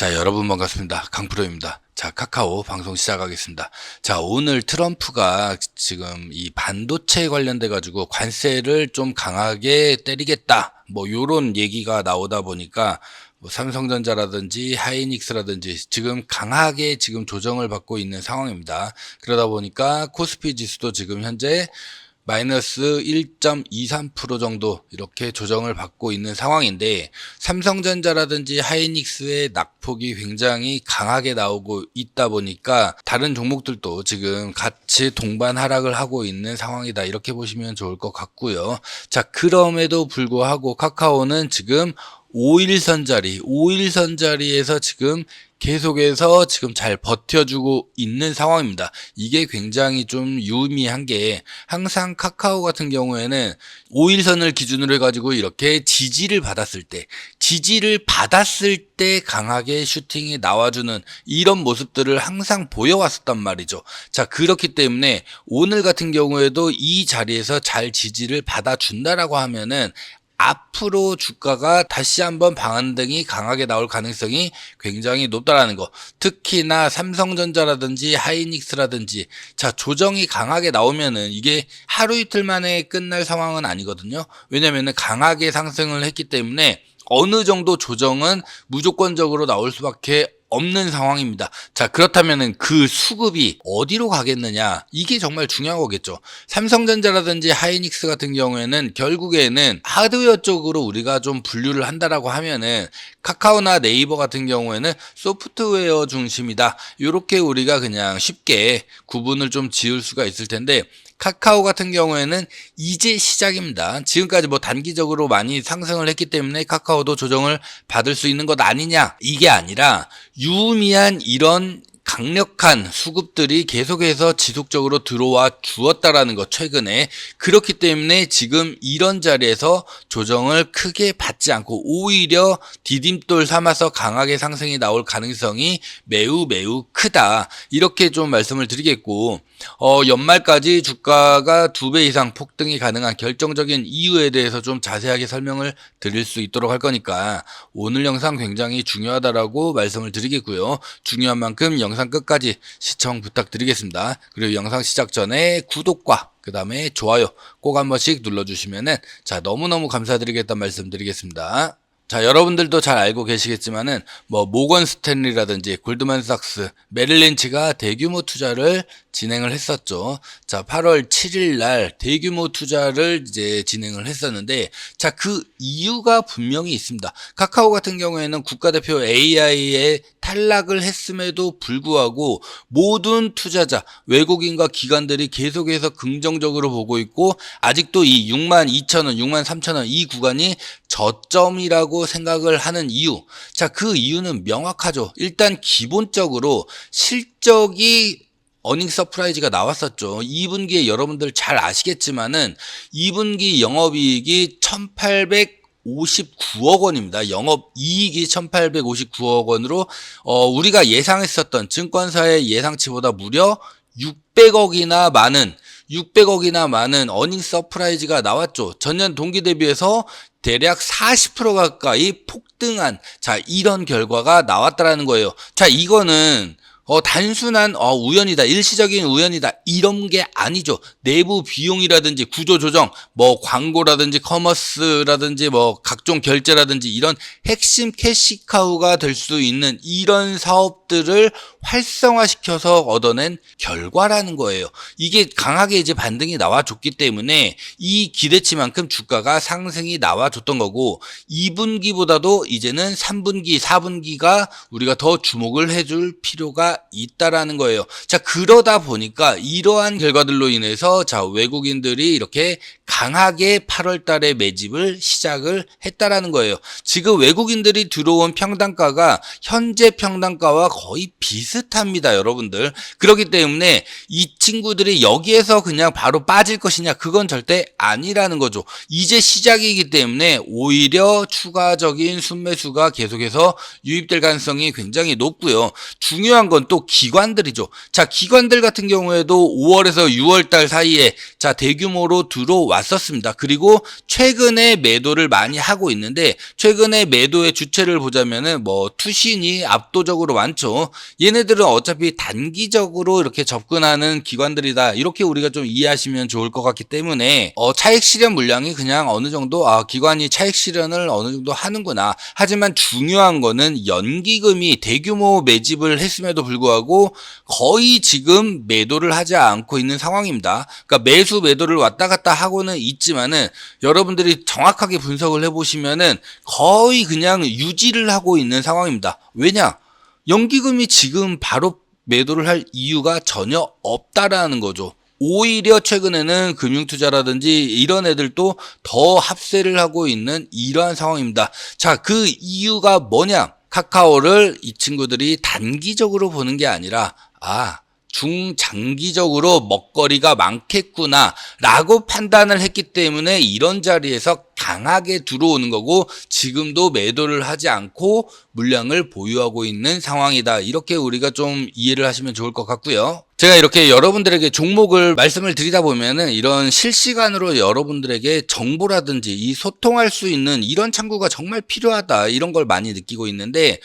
자, 여러분 반갑습니다. 강프로입니다. 자, 카카오 방송 시작하겠습니다. 자, 오늘 트럼프가 지금 이 반도체 관련돼 가지고 관세를 좀 강하게 때리겠다, 뭐 요런 얘기가 나오다 보니까 뭐 삼성전자라든지 하이닉스라든지 지금 강하게 지금 조정을 받고 있는 상황입니다. 그러다 보니까 코스피 지수도 지금 현재 마이너스 1.23% 정도 이렇게 조정을 받고 있는 상황인데, 삼성전자라든지 하이닉스의 낙폭이 굉장히 강하게 나오고 있다 보니까 다른 종목들도 지금 같이 동반 하락을 하고 있는 상황이다, 이렇게 보시면 좋을 것 같고요. 자, 그럼에도 불구하고 카카오는 지금 5일선 자리에서 지금 계속해서 지금 잘 버텨주고 있는 상황입니다. 이게 굉장히 좀 유의미한 게, 항상 카카오 같은 경우에는 5일선을 기준으로 해가지고 이렇게 지지를 받았을 때 강하게 슈팅이 나와주는 이런 모습들을 항상 보여왔었단 말이죠. 자, 그렇기 때문에 오늘 같은 경우에도 이 자리에서 잘 지지를 받아준다라고 하면은 앞으로 주가가 다시 한번 반등이 강하게 나올 가능성이 굉장히 높다라는 거. 특히나 삼성전자라든지 하이닉스라든지, 자, 조정이 강하게 나오면은 이게 하루 이틀 만에 끝날 상황은 아니거든요. 왜냐면은 강하게 상승을 했기 때문에 어느 정도 조정은 무조건적으로 나올 수밖에 없는 상황입니다. 자, 그렇다면은 그 수급이 어디로 가겠느냐, 이게 정말 중요한 거겠죠. 삼성전자라든지 하이닉스 같은 경우에는 결국에는 하드웨어 쪽으로 우리가 좀 분류를 한다라고 하면은, 카카오나 네이버 같은 경우에는 소프트웨어 중심이다, 이렇게 우리가 그냥 쉽게 구분을 좀 지을 수가 있을 텐데, 카카오 같은 경우에는 이제 시작입니다. 지금까지 뭐 단기적으로 많이 상승을 했기 때문에 카카오도 조정을 받을 수 있는 것 아니냐, 이게 아니라 유의미한 이런 강력한 수급들이 계속해서 지속적으로 들어와 주었다라는 것, 최근에. 그렇기 때문에 지금 이런 자리에서 조정을 크게 받지 않고 오히려 디딤돌 삼아서 강하게 상승이 나올 가능성이 매우 크다, 이렇게 좀 말씀을 드리겠고, 연말까지 주가가 2배 이상 폭등이 가능한 결정적인 이유에 대해서 좀 자세하게 설명을 드릴 수 있도록 할 거니까 오늘 영상 굉장히 중요하다라고 말씀을 드리겠고요. 중요한 만큼 영상 끝까지 시청 부탁드리겠습니다. 그리고 영상 시작 전에 구독과 그 다음에 좋아요 꼭 한 번씩 눌러주시면은, 자, 너무너무 감사드리겠다는 말씀 드리겠습니다. 자, 여러분들도 잘 알고 계시겠지만은 뭐 모건 스탠리라든지 골드만삭스, 메릴린치가 대규모 투자를 진행을 했었죠. 자, 8월 7일 날 대규모 투자를 이제 진행을 했었는데, 자, 그 이유가 분명히 있습니다. 카카오 같은 경우에는 국가대표 AI에 탈락을 했음에도 불구하고 모든 투자자, 외국인과 기관들이 계속해서 긍정적으로 보고 있고, 아직도 이 62,000원, 63,000원 이 구간이 저점이라고 생각을 하는 이유. 자, 그 이유는 명확하죠. 일단 기본적으로 실적이 어닝 서프라이즈가 나왔었죠. 2분기에 여러분들 잘 아시겠지만은 2분기 영업이익이 1859억 원입니다. 영업이익이 1859억 원으로 우리가 예상했었던 증권사의 예상치보다 무려 600억이나 많은 어닝 서프라이즈가 나왔죠. 전년 동기 대비해서 대략 40% 가까이 폭등한, 자, 이런 결과가 나왔다라는 거예요. 자, 이거는 단순한 우연이다, 일시적인 우연이다, 이런 게 아니죠. 내부 비용이라든지 구조조정, 뭐 광고라든지 커머스라든지 뭐 각종 결제라든지 이런 핵심 캐시카우가 될 수 있는 이런 사업들을 활성화시켜서 얻어낸 결과라는 거예요. 이게 강하게 이제 반등이 나와줬기 때문에 이 기대치만큼 주가가 상승이 나와줬던 거고, 2분기보다도 이제는 3분기, 4분기가 우리가 더 주목을 해줄 필요가 있다라는 거예요. 자, 그러다 보니까 이러한 결과들로 인해서, 자, 외국인들이 이렇게 강하게 8월 달에 매집을 시작을 했다라는 거예요. 지금 외국인들이 들어온 평단가가 현재 평단가와 거의 비슷합니다, 여러분들. 그렇기 때문에 이 친구들이 여기에서 그냥 바로 빠질 것이냐, 그건 절대 아니라는 거죠. 이제 시작이기 때문에 오히려 추가적인 순매수가 계속해서 유입될 가능성이 굉장히 높고요. 중요한 건 건 또 기관들이죠. 자, 기관들 같은 경우에도 5월에서 6월 달 사이에 자, 대규모로 들어왔었습니다. 그리고 최근에 매도를 많이 하고 있는데 최근에 매도의 주체를 보자면은 뭐 투신이 압도적으로 많죠. 얘네들은 어차피 단기적으로 이렇게 접근하는 기관들이다. 이렇게 우리가 좀 이해하시면 좋을 것 같기 때문에 차익 실현 물량이 그냥 어느 정도 기관이 차익 실현을 어느 정도 하는구나. 하지만 중요한 거는 연기금이 대규모 매집을 했음에도 불구하고 거의 지금 매도를 하지 않고 있는 상황입니다. 그러니까 매수 매도를 왔다 갔다 하고는 있지만은 여러분들이 정확하게 분석을 해보시면은 거의 그냥 유지를 하고 있는 상황입니다. 왜냐? 연기금이 지금 바로 매도를 할 이유가 전혀 없다라는 거죠. 오히려 최근에는 금융투자라든지 이런 애들도 더 합세를 하고 있는 이러한 상황입니다. 자, 그 이유가 뭐냐? 카카오를 이 친구들이 단기적으로 보는 게 아니라 중장기적으로 먹거리가 많겠구나 라고 판단을 했기 때문에 이런 자리에서 강하게 들어오는 거고 지금도 매도를 하지 않고 물량을 보유하고 있는 상황이다. 이렇게 우리가 좀 이해를 하시면 좋을 것 같고요. 제가 이렇게 여러분들에게 종목을 말씀을 드리다 보면은 이런 실시간으로 여러분들에게 정보라든지 이 소통할 수 있는 이런 창구가 정말 필요하다. 이런 걸 많이 느끼고 있는데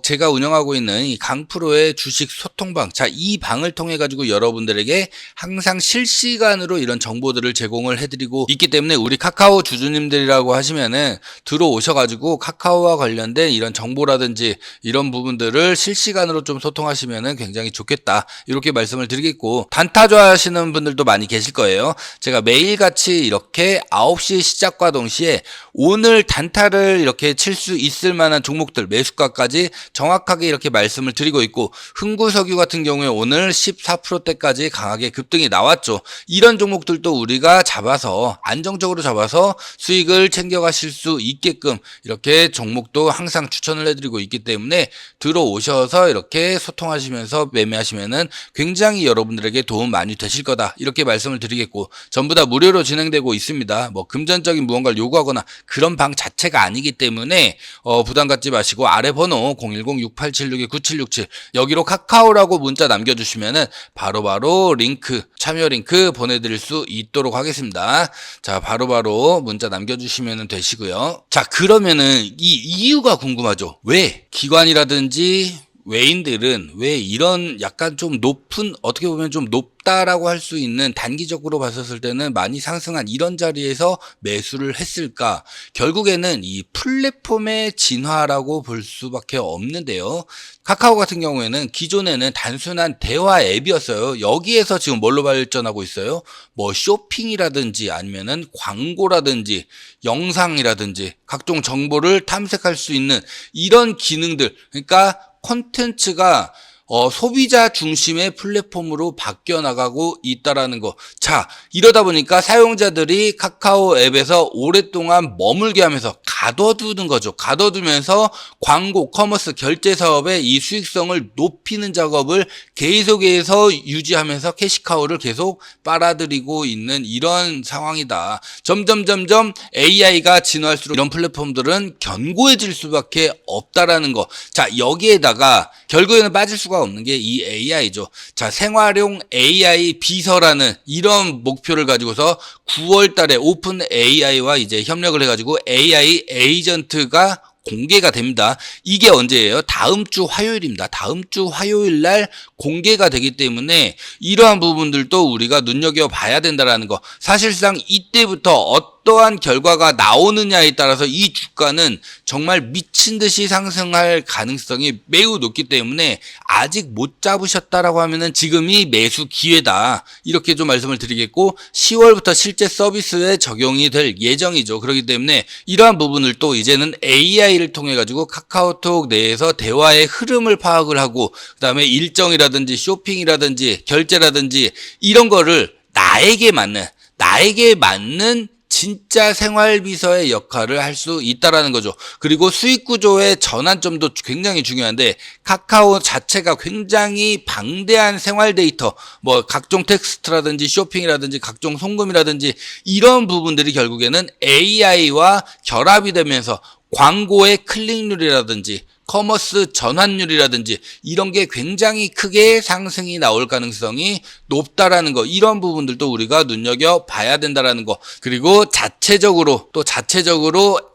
제가 운영하고 있는 이 강프로의 주식 소통방, 자, 이 방을 통해 가지고 여러분들에게 항상 실시간으로 이런 정보들을 제공을 해드리고 있기 때문에 우리 카카오 주주님들이라고 하시면은 들어오셔가지고 카카오와 관련된 이런 정보라든지 이런 부분들을 실시간으로 좀 소통하시면은 굉장히 좋겠다. 이렇게 말씀을 드리겠고, 단타 좋아하시는 분들도 많이 계실 거예요. 제가 매일같이 이렇게 9시 시작과 동시에 오늘 단타를 이렇게 칠 수 있을 만한 종목들 매수가까지 정확하게 이렇게 말씀을 드리고 있고, 흥구석유 같은 경우에 오늘 14%대까지 강하게 급등이 나왔죠. 이런 종목들도 우리가 잡아서 안정적으로 잡아서 수익을 챙겨가실 수 있게끔 이렇게 종목도 항상 추천을 해드리고 있기 때문에 들어오셔서 이렇게 소통하시면서 매매하시면은 굉장히 여러분들에게 도움 많이 되실 거다. 이렇게 말씀을 드리겠고, 전부 다 무료로 진행되고 있습니다. 뭐 금전적인 무언가를 요구하거나 그런 방 자체가 아니기 때문에 부담 갖지 마시고 아래 번호 010-6876-9767 여기로 카카오라고 문자 남겨주시면은 바로바로 링크, 참여 링크 보내드릴 수 있도록 하겠습니다. 자, 바로바로 문자 남겨주시면 되시고요. 자, 그러면은 이 이유가 궁금하죠. 왜 기관이라든지 외인들은 왜 이런 약간 좀 높은, 어떻게 보면 좀 높다라고 할 수 있는, 단기적으로 봤었을 때는 많이 상승한 이런 자리에서 매수를 했을까? 결국에는 이 플랫폼의 진화라고 볼 수밖에 없는데요. 카카오 같은 경우에는 기존에는 단순한 대화 앱이었어요. 여기에서 지금 뭘로 발전하고 있어요? 뭐 쇼핑이라든지 아니면은 광고라든지 영상이라든지 각종 정보를 탐색할 수 있는 이런 기능들, 그러니까 콘텐츠가 소비자 중심의 플랫폼으로 바뀌어 나가고 있다라는 거. 자, 이러다 보니까 사용자들이 카카오 앱에서 오랫동안 머물게 하면서 가둬두는 거죠. 가둬두면서 광고, 커머스, 결제 사업의 이 수익성을 높이는 작업을 계속해서 유지하면서 캐시카우를 계속 빨아들이고 있는 이런 상황이다. 점점 AI가 진화할수록 이런 플랫폼들은 견고해질 수밖에 없다라는 거. 자, 여기에다가 결국에는 빠질 수가 없는 게 이 AI죠. 자, 생활용 AI 비서라는 이런 목표를 가지고서 9월 달에 오픈 AI와 이제 협력을 해가지고 AI 에이전트가 공개가 됩니다. 이게 언제예요? 다음 주 화요일입니다. 다음 주 화요일 날 공개가 되기 때문에 이러한 부분들도 우리가 눈여겨봐야 된다는 거. 사실상 이때부터 어떠한 결과가 나오느냐에 따라서 이 주가는 정말 미친 듯이 상승할 가능성이 매우 높기 때문에 아직 못 잡으셨다라고 하면은 지금이 매수 기회다. 이렇게 좀 말씀을 드리겠고, 10월부터 실제 서비스에 적용이 될 예정이죠. 그렇기 때문에 이러한 부분을 또 이제는 AI를 통해 가지고 카카오톡 내에서 대화의 흐름을 파악을 하고, 그다음에 일정이라든지 쇼핑이라든지 결제라든지 이런 거를 나에게 맞는 진짜 생활비서의 역할을 할 수 있다라는 거죠. 그리고 수익 구조의 전환점도 굉장히 중요한데, 카카오 자체가 굉장히 방대한 생활 데이터, 뭐 각종 텍스트라든지 쇼핑이라든지 각종 송금이라든지 이런 부분들이 결국에는 AI와 결합이 되면서 광고의 클릭률이라든지 커머스 전환율이라든지 이런 게 굉장히 크게 상승이 나올 가능성이 높다라는 거, 이런 부분들도 우리가 눈여겨봐야 된다라는 거. 그리고 자체적으로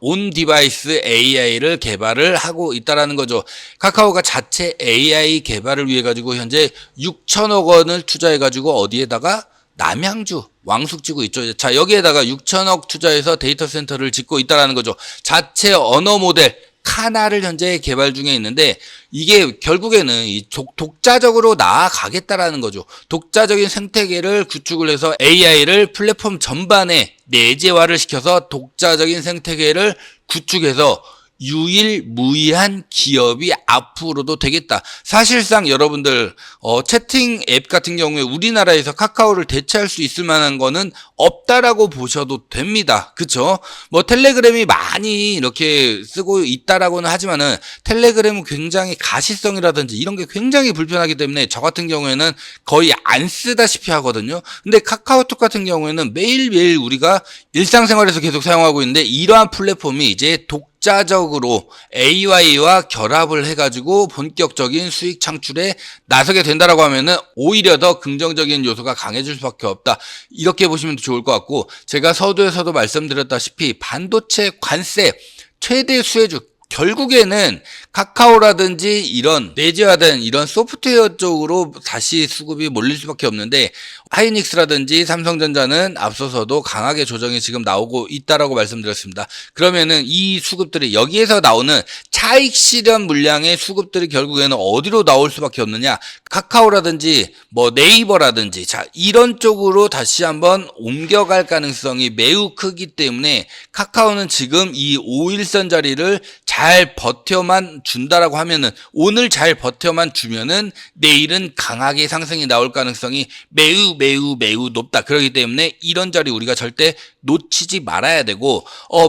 온 디바이스 AI를 개발을 하고 있다라는 거죠. 카카오가 자체 AI 개발을 위해 가지고 현재 6천억 원을 투자해 가지고 어디에다가 남양주 왕숙지구 있죠. 자, 여기에다가 6천억 투자해서 데이터 센터를 짓고 있다라는 거죠. 자체 언어 모델 카나를 현재 개발 중에 있는데, 이게 결국에는 이 독자적으로 나아가겠다라는 거죠. 독자적인 생태계를 구축을 해서 AI를 플랫폼 전반에 내재화를 시켜서 독자적인 생태계를 구축해서 유일무이한 기업이 앞으로도 되겠다. 사실상 여러분들 채팅 앱 같은 경우에 우리나라에서 카카오를 대체할 수 있을 만한 거는 없다라고 보셔도 됩니다. 그쵸? 뭐 텔레그램이 많이 이렇게 쓰고 있다라고는 하지만은 텔레그램은 굉장히 가시성이라든지 이런 게 굉장히 불편하기 때문에 저 같은 경우에는 거의 안 쓰다시피 하거든요. 근데 카카오톡 같은 경우에는 매일매일 우리가 일상생활에서 계속 사용하고 있는데, 이러한 플랫폼이 이제 독자적으로 AI와 결합을 해가지고 본격적인 수익 창출에 나서게 된다라고 하면은 오히려 더 긍정적인 요소가 강해질 수밖에 없다. 이렇게 보시면 좋을 것 같고, 제가 서두에서도 말씀드렸다시피 반도체 관세 최대 수혜주, 결국에는 카카오라든지 이런 내재화된 이런 소프트웨어 쪽으로 다시 수급이 몰릴 수밖에 없는데, 하이닉스라든지 삼성전자는 앞서서도 강하게 조정이 지금 나오고 있다라고 말씀드렸습니다. 그러면은 이 수급들이, 여기에서 나오는 차익 실현 물량의 수급들이 결국에는 어디로 나올 수밖에 없느냐? 카카오라든지 뭐 네이버라든지, 자, 이런 쪽으로 다시 한번 옮겨갈 가능성이 매우 크기 때문에 카카오는 지금 이 5일선 자리를 잘 버텨만 준다라고 하면은, 오늘 잘 버텨만 주면은 내일은 강하게 상승이 나올 가능성이 매우 높다. 그렇기 때문에 이런 자리 우리가 절대 놓치지 말아야 되고,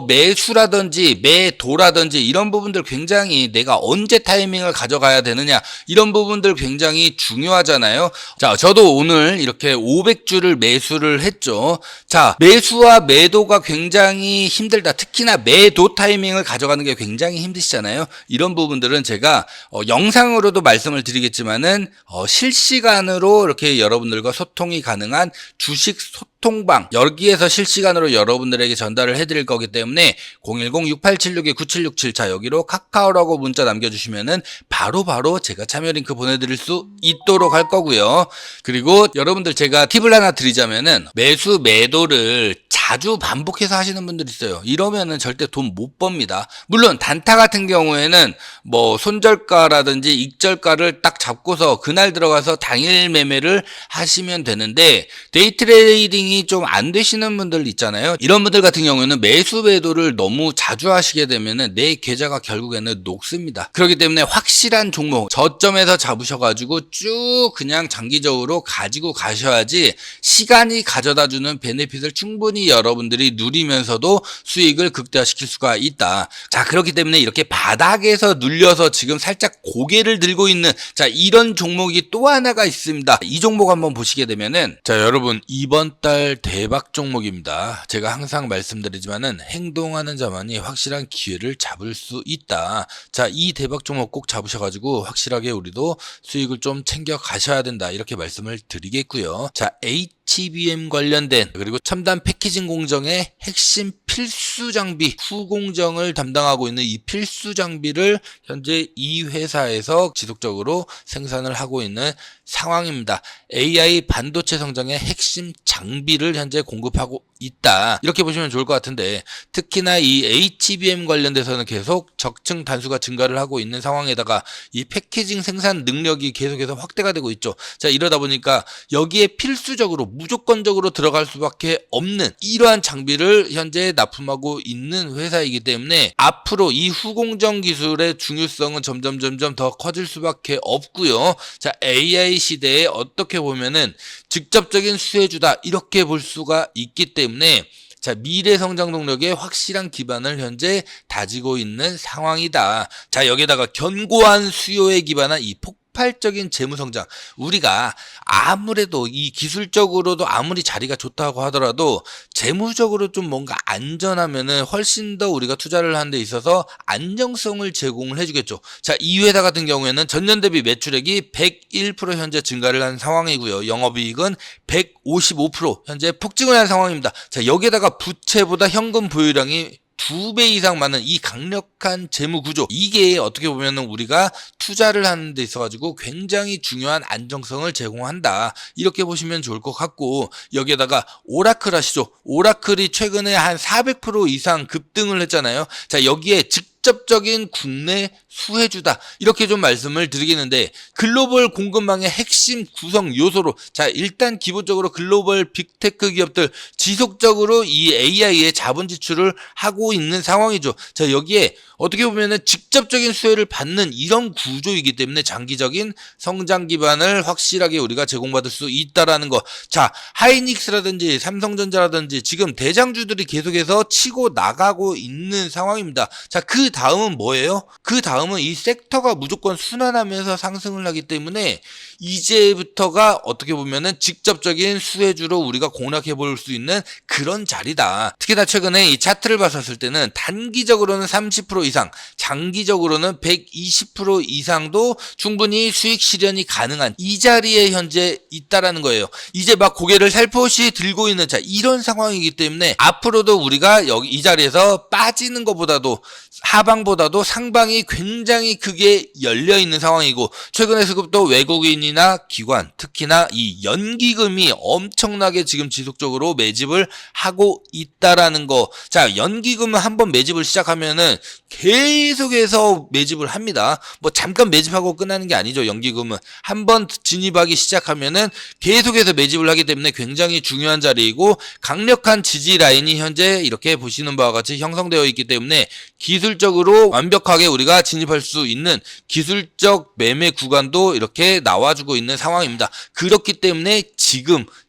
매수라든지 매도라든지 이런 부분들 굉장히 내가 언제 타이밍을 가져가야 되느냐, 이런 부분들 굉장히 중요하잖아요. 자, 저도 오늘 이렇게 500주를 매수를 했죠. 자, 매수와 매도가 굉장히 힘들다. 특히나 매도 타이밍을 가져가는 게 굉장히 힘드시잖아요. 이런 부분들은 제가 영상으로도 말씀을 드리겠지만은 실시간으로 이렇게 여러분들과 소통이 가능한 주식 소통방, 여기에서 실시간으로 여러분들에게 전달을 해드릴 거기 때문에 010-6876-9767, 자, 여기로 카카오라고 문자 남겨주시면은 바로 제가 참여 링크 보내드릴 수 있도록 할 거고요. 그리고 여러분들 제가 팁을 하나 드리자면은, 매수 매도를 자주 반복해서 하시는 분들이 있어요. 이러면은 절대 돈 못 법니다. 물론 단타 같은 경우에는 뭐 손절가라든지 익절가를 딱 잡고서 그날 들어가서 당일 매매를 하시면 되는데, 데이 트레이딩이 좀 안 되시는 분들 있잖아요. 이런 분들 같은 경우에는 매수 매도를 너무 자주 하시게 되면은 내 계좌가 결국에는 녹습니다. 그렇기 때문에 확실한 종목 저점에서 잡으셔가지고 쭉 그냥 장기적으로 가지고 가셔야지 시간이 가져다주는 베네핏을 충분히 여러분들이 누리면서도 수익을 극대화시킬 수가 있다. 자, 그렇기 때문에 이렇게 바닥에서 눌려서 지금 살짝 고개를 들고 있는, 자, 이런 종목이 또 하나가 있습니다. 이 종목 한번 보시게 되면은, 자, 여러분, 이번 달 대박 종목입니다. 제가 항상 말씀드리지만은 행동하는 자만이 확실한 기회를 잡을 수 있다. 자, 이 대박 종목 꼭 잡으셔가지고 확실하게 우리도 수익을 좀 챙겨 가셔야 된다, 이렇게 말씀을 드리겠고요. 자, HBM 관련된, 그리고 첨단 패키징 공정의 핵심 필수 장비 후공정을 담당하고 있는 이 필수 장비를 현재 이 회사에서 지속적으로 생산을 하고 있는 상황입니다. AI 반도체 성장의 핵심 장비를 현재 공급하고 있다, 이렇게 보시면 좋을 것 같은데, 특히나 이 HBM 관련돼서는 계속 적층 단수가 증가를 하고 있는 상황에다가 이 패키징 생산 능력이 계속해서 확대가 되고 있죠. 자, 이러다 보니까 여기에 필수적으로 무조건적으로 들어갈 수밖에 없는 이러한 장비를 현재 납품하고 있는 회사이기 때문에 앞으로 이 후공정 기술의 중요성은 점점 더 커질 수밖에 없고요. 자, AI 시대에 어떻게 보면은 직접적인 수혜주다, 이렇게 볼 수가 있기 때문에, 자, 미래 성장 동력의 확실한 기반을 현재 다지고 있는 상황이다. 자, 여기에다가 견고한 수요에 기반한 이 폭발적인 재무성장. 우리가 아무래도 이 기술적으로도 아무리 자리가 좋다고 하더라도 재무적으로 좀 뭔가 안전하면은 훨씬 더 우리가 투자를 하는 데 있어서 안정성을 제공을 해주겠죠. 자, 이 회사 같은 경우에는 전년 대비 매출액이 101% 현재 증가를 한 상황이고요. 영업이익은 155% 현재 폭증을 한 상황입니다. 자, 여기에다가 부채보다 현금 보유량이 2배 이상 많은 이 강력한 재무 구조, 이게 어떻게 보면은 우리가 투자를 하는 데 있어가지고 굉장히 중요한 안정성을 제공한다, 이렇게 보시면 좋을 것 같고, 여기에다가 오라클 아시죠? 오라클이 최근에 한 400% 이상 급등을 했잖아요. 자, 여기에 직접적인 국내 수혜주다, 이렇게 좀 말씀을 드리겠는데, 글로벌 공급망의 핵심 구성 요소로, 자, 일단 기본적으로 글로벌 빅테크 기업들 지속적으로 이 AI에 자본 지출을 하고 있는 상황이죠. 자, 여기에 어떻게 보면은 직접적인 수혜를 받는 이런 구조이기 때문에 장기적인 성장 기반을 확실하게 우리가 제공받을 수 있다라는 거. 자, 하이닉스라든지 삼성전자라든지 지금 대장주들이 계속해서 치고 나가고 있는 상황입니다. 자, 그 다음은 뭐예요? 그 다음은 이 섹터가 무조건 순환하면서 상승을 하기 때문에 이제부터가 어떻게 보면은 직접적인 수혜주로 우리가 공략해 볼 수 있는 그런 자리다. 특히나 최근에 이 차트를 봤었을 때는 단기적으로는 30% 이상, 장기적으로는 120% 이상도 충분히 수익 실현이 가능한 이 자리에 현재 있다라는 거예요. 이제 막 고개를 살포시 들고 있는, 자, 이런 상황이기 때문에 앞으로도 우리가 여기 이 자리에서 빠지는 것보다도 하방보다도 상방이 굉장히 크게 열려 있는 상황이고, 최근에 수급도 외국인이나 기관, 특히나 이 연기금이 엄청나게 지금 지속적으로 매집을 하고 있다라는 거. 자, 연기금은 한번 매집을 시작하면은 계속해서 매집을 합니다. 뭐 잠깐 매집하고 끝나는 게 아니죠. 연기금은 한번 진입하기 시작하면은 계속해서 매집을 하기 때문에 굉장히 중요한 자리이고, 강력한 지지 라인이 현재 이렇게 보시는 바와 같이 형성되어 있기 때문에 기술적으로 완벽하게 우리가 진입할 수 있는 기술적 매매 구간도 이렇게 나와주고 있는 상황입니다. 그렇기 때문에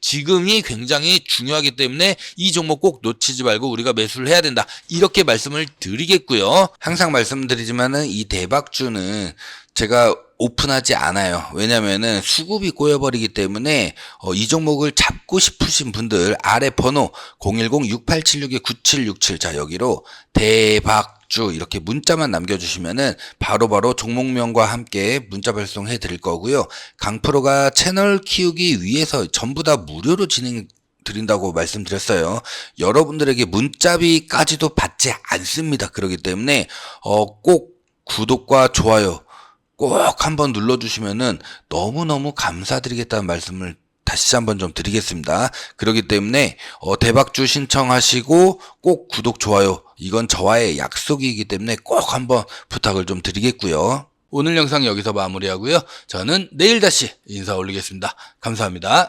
지금이 굉장히 중요하기 때문에 이 종목 꼭 놓치지 말고 우리가 매수를 해야 된다, 이렇게 말씀을 드리겠고요. 항상 말씀드리지만은 이 대박주는 제가 오픈하지 않아요. 왜냐면은 수급이 꼬여버리기 때문에 이 종목을 잡고 싶으신 분들 아래 번호 010-6876-9767, 자, 여기로 대박주 이렇게 문자만 남겨주시면은 바로바로 종목명과 함께 문자 발송해 드릴 거고요. 강프로가 채널 키우기 위해서 전부 다 무료로 드린다고 말씀드렸어요. 여러분들에게 문자비까지도 받지 않습니다. 그렇기 때문에 꼭 구독과 좋아요 꼭 한번 눌러주시면은 너무너무 감사드리겠다는 말씀을 다시 한번 좀 드리겠습니다. 그렇기 때문에 대박주 신청하시고 꼭 구독, 좋아요, 이건 저와의 약속이기 때문에 꼭 한번 부탁을 좀 드리겠고요. 오늘 영상 여기서 마무리하고요. 저는 내일 다시 인사 올리겠습니다. 감사합니다.